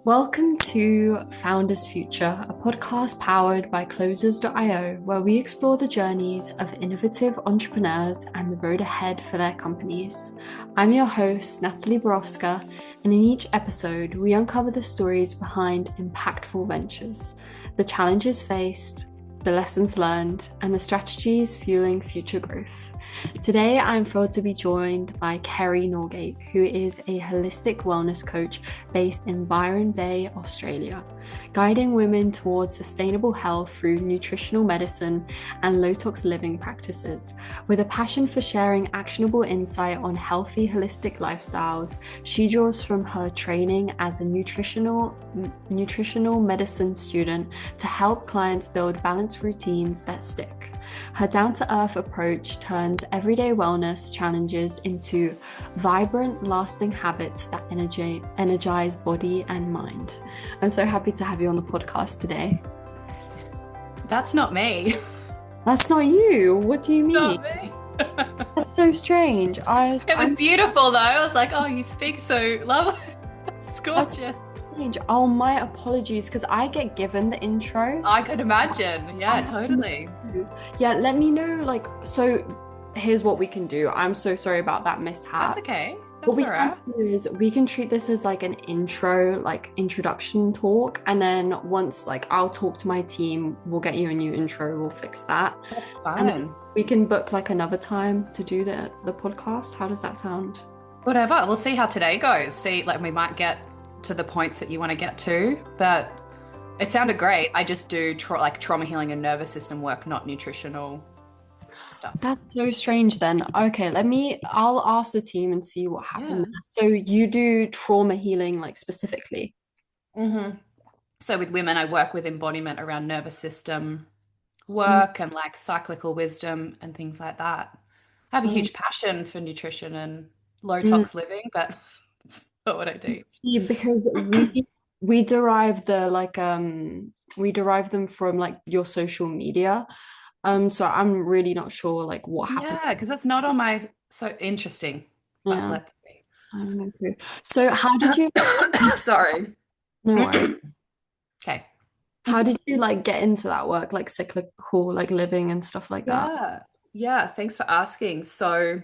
Welcome to Founders Future, a podcast powered by Closers.io, where we explore the journeys of innovative entrepreneurs and the road ahead for their companies. I'm your host, Natalie Borowska, and in each episode, we uncover the stories behind impactful ventures, the challenges faced, the lessons learned, and the strategies fueling future growth. Today, I'm thrilled to be joined by Kerrie Norgate, who is a holistic wellness coach based in Byron Bay, Australia, guiding women towards sustainable health through nutritional medicine and low-tox living practices. With a passion for sharing actionable insight on healthy, holistic lifestyles, she draws from her training as a nutritional medicine student to help clients build balanced routines that stick. Her down-to-earth approach turns everyday wellness challenges into vibrant, lasting habits that energize body and mind. I'm so happy to have you on the podcast today. That's not me. That's not you. What do you mean? Not me. That's so strange. It was beautiful though. I was like, oh, you speak so lovely. It's gorgeous. Oh, my apologies, because I get given the intros. I could imagine. Yeah, totally. Yeah, let me know. So here's what we can do. I'm so sorry about that mishap. That's okay. That's What we all right. can do is we can treat this as like an introduction talk, and then once I'll talk to my team, we'll get you a new intro, we'll fix that. That's And then fine. we can book another time to do the podcast. How does that sound? Whatever. We'll see how today goes. See, we might get to the points that you want to get to, but it sounded great. I just do trauma healing and nervous system work, not nutritional stuff. That's so strange then. Okay, I'll ask the team and see what happened. Yeah. So you do trauma healing specifically? So with women, I work with embodiment around nervous system Mm, work and cyclical wisdom and things like that. I have a mm, huge passion for nutrition and low mm. tox living, but it's not what I do. Yeah, because we derive we derive them from your social media. So I'm really not sure what happened. Yeah, because that's not on my so interesting. But Yeah, let's see. I don't know. So how did you, Sorry. no worries. Okay. How did you get into that work, cyclical living and stuff like that? Yeah. Yeah, thanks for asking. So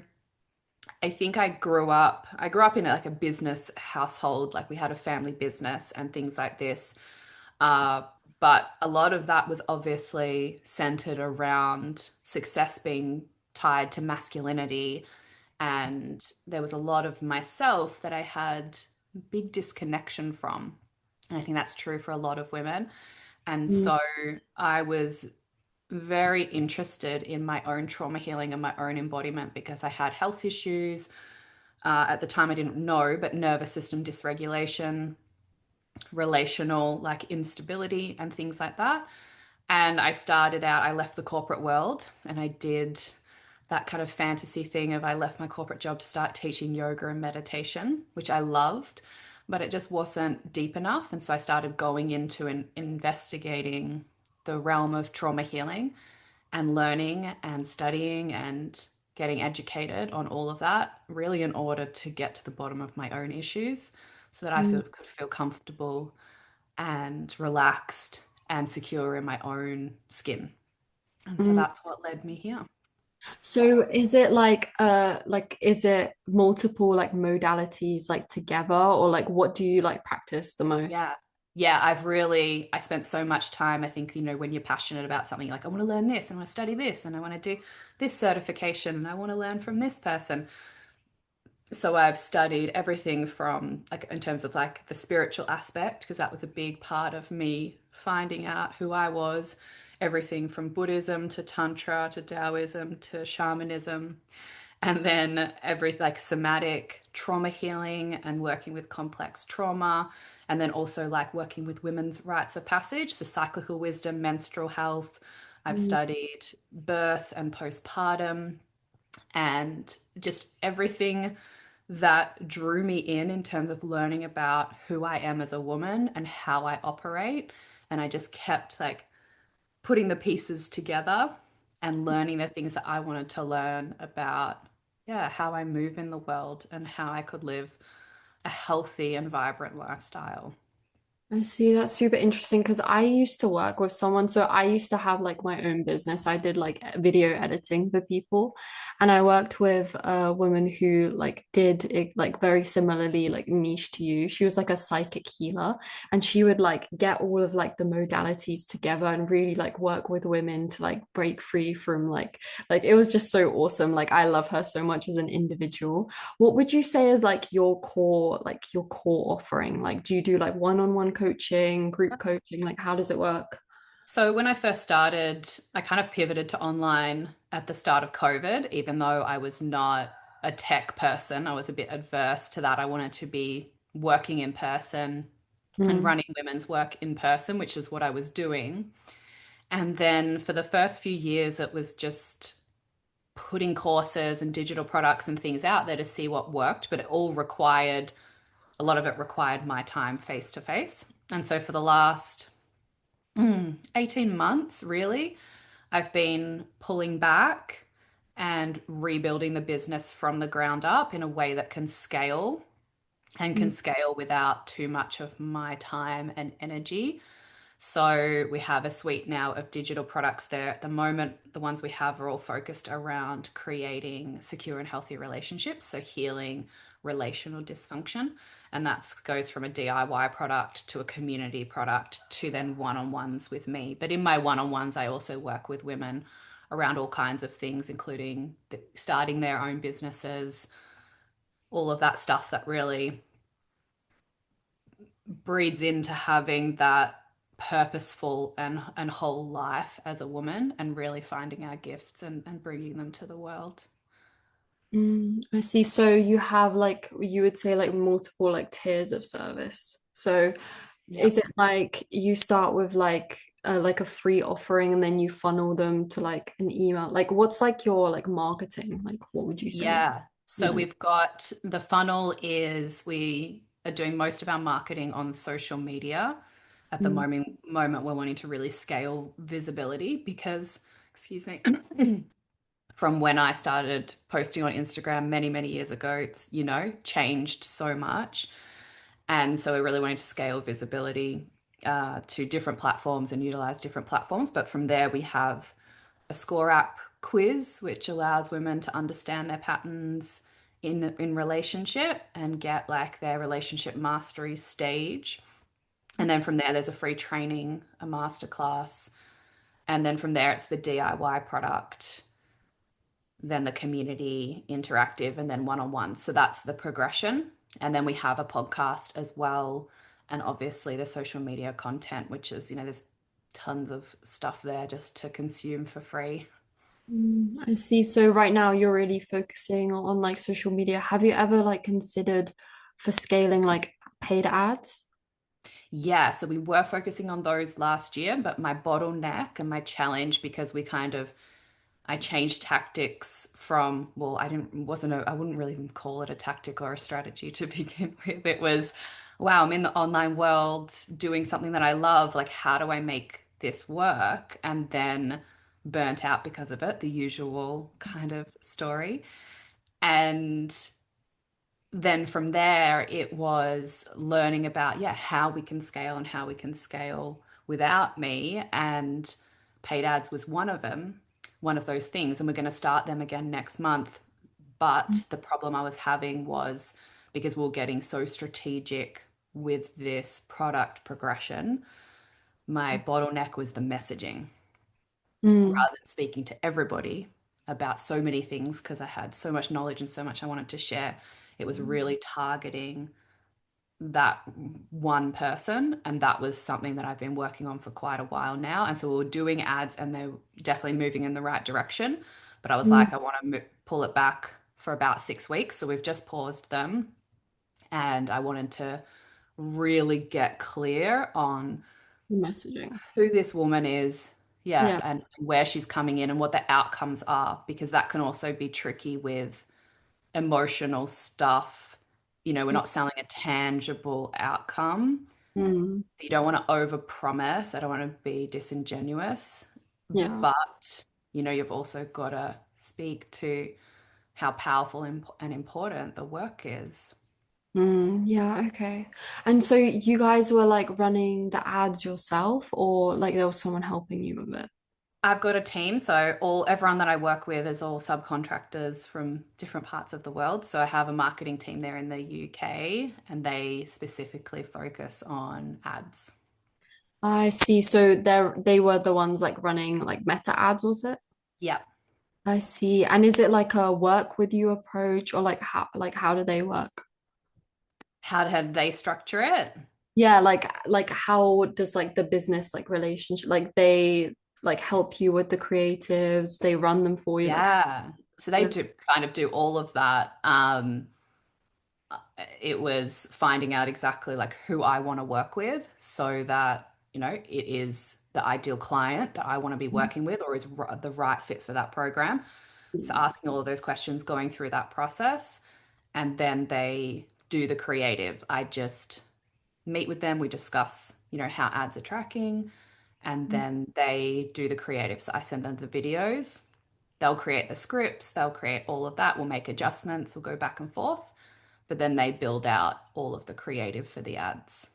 I think I grew up in a business household, like we had a family business and things like this. Uh, but a lot of that was obviously centered around success being tied to masculinity. And there was a lot of myself that I had big disconnection from. And I think that's true for a lot of women. And Mm, so I was very interested in my own trauma healing and my own embodiment because I had health issues. At the time, I didn't know, but nervous system dysregulation, relational instability, and things like that. And I left the corporate world and I did that kind of fantasy thing of I left my corporate job to start teaching yoga and meditation, which I loved, but it just wasn't deep enough. And so I started going into and investigating the realm of trauma healing and learning and studying and getting educated on all of that, really in order to get to the bottom of my own issues so that mm, could feel comfortable and relaxed and secure in my own skin. And so mm. that's what led me here. So is it is it multiple modalities together, or what do you practice the most? Yeah. Yeah, I spent so much time. I think, when you're passionate about something, you're like, I want to learn this and I want to study this and I want to do this certification and I want to learn from this person. So I've studied everything from in terms of the spiritual aspect, because that was a big part of me finding out who I was, everything from Buddhism to Tantra to Taoism to shamanism, and then every somatic trauma healing and working with complex trauma, and then also working with women's rites of passage, so cyclical wisdom, menstrual health. I've Mm, studied birth and postpartum and just everything that drew me in terms of learning about who I am as a woman and how I operate. And I just kept putting the pieces together and learning the things that I wanted to learn about, yeah, how I move in the world and how I could live a healthy and vibrant lifestyle. I see. That's super interesting because I used to work with someone. So I used to have like my own business. I did like video editing for people. And I worked with a woman who like did it like very similarly like niche to you. She was like a psychic healer and she would like get all of like the modalities together and really like work with women to like break free from like it was just so awesome. Like I love her so much as an individual. What would you say is like your core offering? Like, do you do like one-on-one coaching, group coaching? Like, how does it work? So when I first started, I kind of pivoted to online at the start of COVID, even though I was not a tech person. I was a bit adverse to that. I wanted to be working in person and Mm, running women's work in person, which is what I was doing. And then for the first few years, it was just putting courses and digital products and things out there to see what worked, but a lot of it required my time face to face. And so for the last 18 months, really, I've been pulling back and rebuilding the business from the ground up in a way that can scale and can mm, scale without too much of my time and energy. So we have a suite now of digital products there. At the moment, the ones we have are all focused around creating secure and healthy relationships, so healing relational dysfunction. And that goes from a DIY product to a community product to then one-on-ones with me. But in my one-on-ones, I also work with women around all kinds of things, including starting their own businesses, all of that stuff that really breeds into having that purposeful and whole life as a woman and really finding our gifts and bringing them to the world. I see. So you have like you would say like multiple like tiers of service. So is Yep. it like you start with like a free offering and then you funnel them to like an email? Like what's like your like marketing? Like what would you say? Yeah. So Yeah. we've got the funnel is we are doing most of our marketing on social media. At the Mm, moment we're wanting to really scale visibility because, excuse me, from when I started posting on Instagram many, many years ago, it's, changed so much. And so we're really wanting to scale visibility to different platforms and utilize different platforms. But from there, we have a score app quiz, which allows women to understand their patterns in relationship and get like their relationship mastery stage. And then from there, there's a free training, a masterclass. And then from there, it's the DIY product, then the community interactive, and then one-on-one. So that's the progression. And then we have a podcast as well. And obviously the social media content, which is, there's tons of stuff there just to consume for free. I see. So right now you're really focusing on like social media. Have you ever like considered for scaling like paid ads? Yeah, so we were focusing on those last year, but my bottleneck and my challenge, because I changed tactics from, well, I wouldn't really even call it a tactic or a strategy to begin with. It was, wow, I'm in the online world doing something that I love. Like, how do I make this work? And then burnt out because of it, the usual kind of story. And then from there, it was learning about, yeah, how we can scale and how we can scale without me. And paid ads was one of them, one of those things. And we're going to start them again next month. But the problem I was having was because we are getting so strategic with this product progression, my bottleneck was the messaging Mm, rather than speaking to everybody about so many things because I had so much knowledge and so much I wanted to share. It was really targeting that one person. And that was something that I've been working on for quite a while now. And so we were doing ads and they're definitely moving in the right direction. But I was mm, like, I want to pull it back for about 6 weeks. So we've just paused them. And I wanted to really get clear on messaging. who this woman is, yeah, Yeah. and where she's coming in and what the outcomes are, because that can also be tricky with emotional stuff. We're not selling a tangible outcome. Mm, You don't want to overpromise. I don't want to be disingenuous, yeah. but you've also got to speak to how powerful and important the work is. Yeah, okay. And so you guys were like running the ads yourself, or like there was someone helping you with it? I've got a team, so all everyone that I work with is all subcontractors from different parts of the world. So I have a marketing team there in the UK, and they specifically focus on ads. I see. So they were the ones like running like meta ads, was it? Yeah. I see. And is it like a work with you approach, or like how do they work? How did they structure it? Yeah, like how does like the business like relationship like they like help you with the creatives, they run them for you, like Yeah. So they how do kind of do all of that. It was finding out exactly like who I want to work with so that, it is the ideal client that I want to be working with or is the right fit for that program. So asking all of those questions, going through that process, and then they do the creative. I just meet with them, we discuss, how ads are tracking, and then they do the creative. So I send them the videos. They'll create the scripts, they'll create all of that. We'll make adjustments, we'll go back and forth, but then they build out all of the creative for the ads.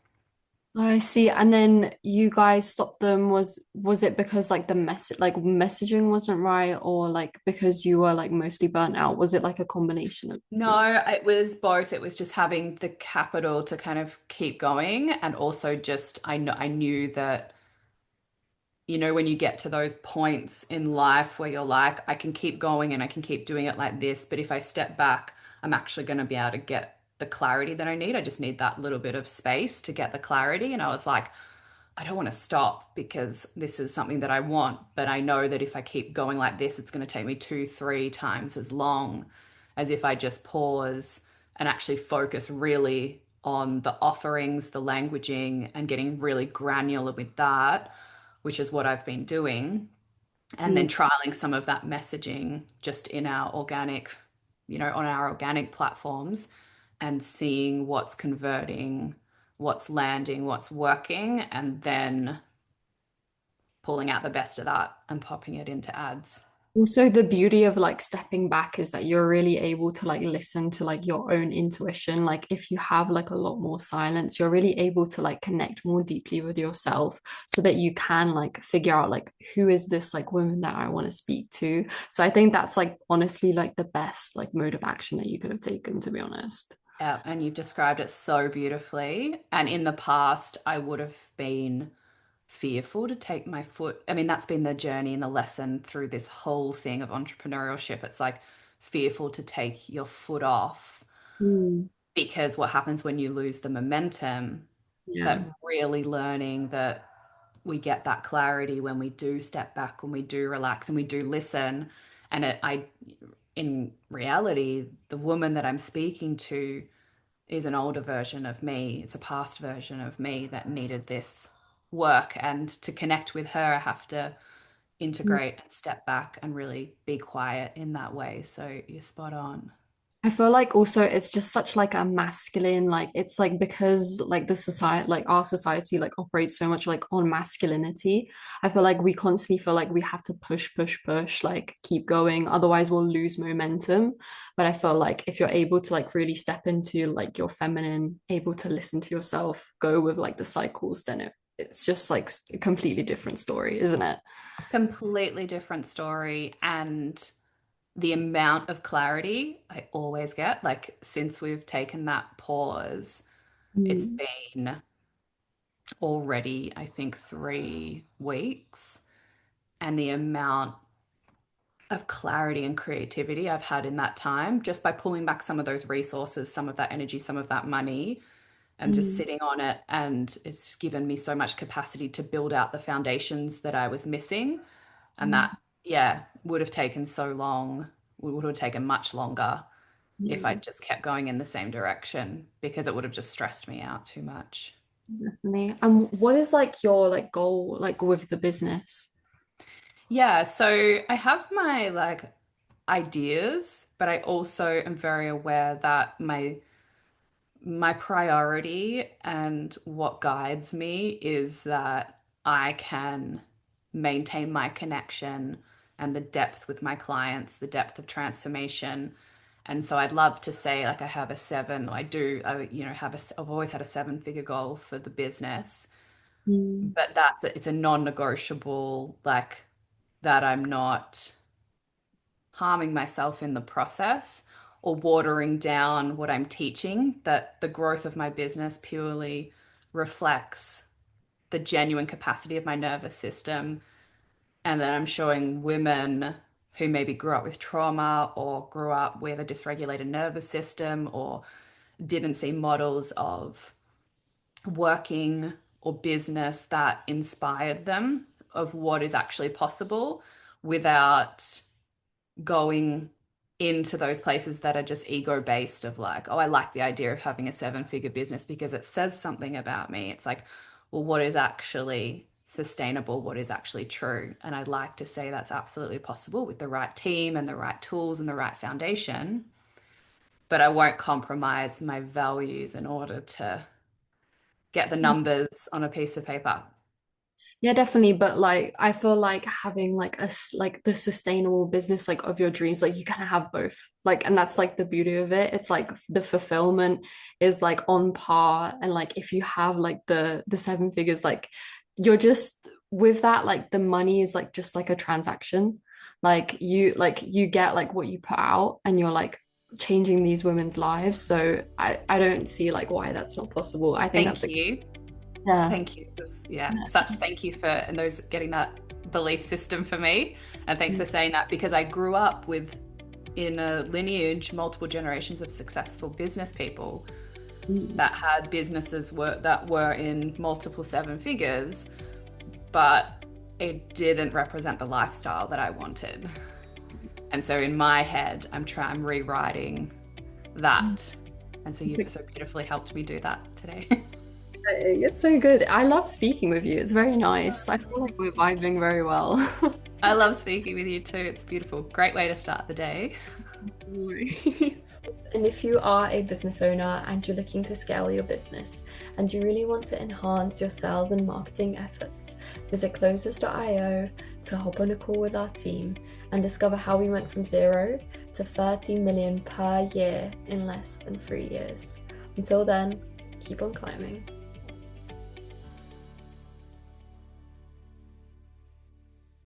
I see. And then you guys stopped them, was it because like the message like messaging wasn't right, or like because you were like mostly burnt out? Was it like a combination of the two? No, it was both. It was just having the capital to kind of keep going, and also just I knew that when you get to those points in life where you're like, I can keep going and I can keep doing it like this, but if I step back, I'm actually going to be able to get the clarity that I need. I just need that little bit of space to get the clarity. And I was like, I don't want to stop because this is something that I want, but I know that if I keep going like this, it's going to take me two, three times as long as if I just pause and actually focus really on the offerings, the languaging, and getting really granular with that, which is what I've been doing. And Mm. then trialing some of that messaging just in our organic, on our organic platforms and seeing what's converting, what's landing, what's working, and then pulling out the best of that and popping it into ads. Also, the beauty of like stepping back is that you're really able to like listen to like your own intuition. Like if you have like a lot more silence, you're really able to like connect more deeply with yourself so that you can like figure out like who is this like woman that I want to speak to. So I think that's like honestly like the best like mode of action that you could have taken, to be honest. Yeah, and you've described it so beautifully. And in the past, I would have been fearful to take my foot. I mean, that's been the journey and the lesson through this whole thing of entrepreneurship. It's like fearful to take your foot off Mm, because what happens when you lose the momentum, yeah. but really learning that we get that clarity when we do step back, when we do relax and we do listen. And in reality, the woman that I'm speaking to is an older version of me. It's a past version of me that needed this work. And to connect with her, I have to integrate and step back and really be quiet in that way. So you're spot on. I feel like also it's just such like a masculine, like it's like because like the society, like our society like operates so much like on masculinity. I feel like we constantly feel like we have to push, push, push, like keep going, otherwise we'll lose momentum. But I feel like if you're able to like really step into like your feminine, able to listen to yourself, go with like the cycles, then it's just like a completely different story, isn't it? Completely different story. And the amount of clarity I always get, like since we've taken that pause, it's Mm, been already, I think, 3 weeks. And the amount of clarity and creativity I've had in that time just by pulling back some of those resources, some of that energy, some of that money, and just mm, sitting on it. And it's given me so much capacity to build out the foundations that I was missing. And mm, that, yeah, would have taken so long, would have taken much longer if I yeah. just kept going in the same direction because it would have just stressed me out too much. Definitely. And what is like your like goal like with the business? Yeah, so I have my like ideas, but I also am very aware that my priority and what guides me is that I can maintain my connection and the depth with my clients, the depth of transformation, And so I'd love to say like I have a seven, I've always had a seven-figure goal for the business, Mm. but it's a non-negotiable, like that I'm not harming myself in the process or watering down what I'm teaching, that the growth of my business purely reflects the genuine capacity of my nervous system, and that I'm showing women who maybe grew up with trauma or grew up with a dysregulated nervous system or didn't see models of working or business that inspired them of what is actually possible without going into those places that are just ego based of like, oh, I like the idea of having a seven-figure business because it says something about me. It's like, well, what is actually sustainable? What is actually true? And I'd like to say that's absolutely possible with the right team and the right tools and the right foundation. But I won't compromise my values in order to get the numbers on a piece of paper. Yeah, definitely. But like, I feel like having like like the sustainable business like of your dreams, like you kind of have both. Like, and that's like the beauty of it. It's like the fulfillment is like on par, and like if you have like the seven figures, like you're just with that, like the money is like just like a transaction. Like you get like what you put out, and you're like changing these women's lives. So I don't see like why that's not possible. I think that's Thank like you. yeah. Thank you. Yeah, such thank you for and those getting that belief system for me. And thanks for saying that because I grew up with in a lineage, multiple generations of successful business people Mm. that had that were in multiple seven figures, but it didn't represent the lifestyle that I wanted. And so in my head, I'm rewriting that. And so you've so beautifully helped me do that today. It's so good. I love speaking with you. It's very nice. I feel like we're vibing very well. I love speaking with you too. It's beautiful. Great way to start the day. Nice. And if you are a business owner and you're looking to scale your business and you really want to enhance your sales and marketing efforts, visit closers.io to hop on a call with our team and discover how we went from 0 to 30 million per year in less than 3 years. Until then, keep on climbing.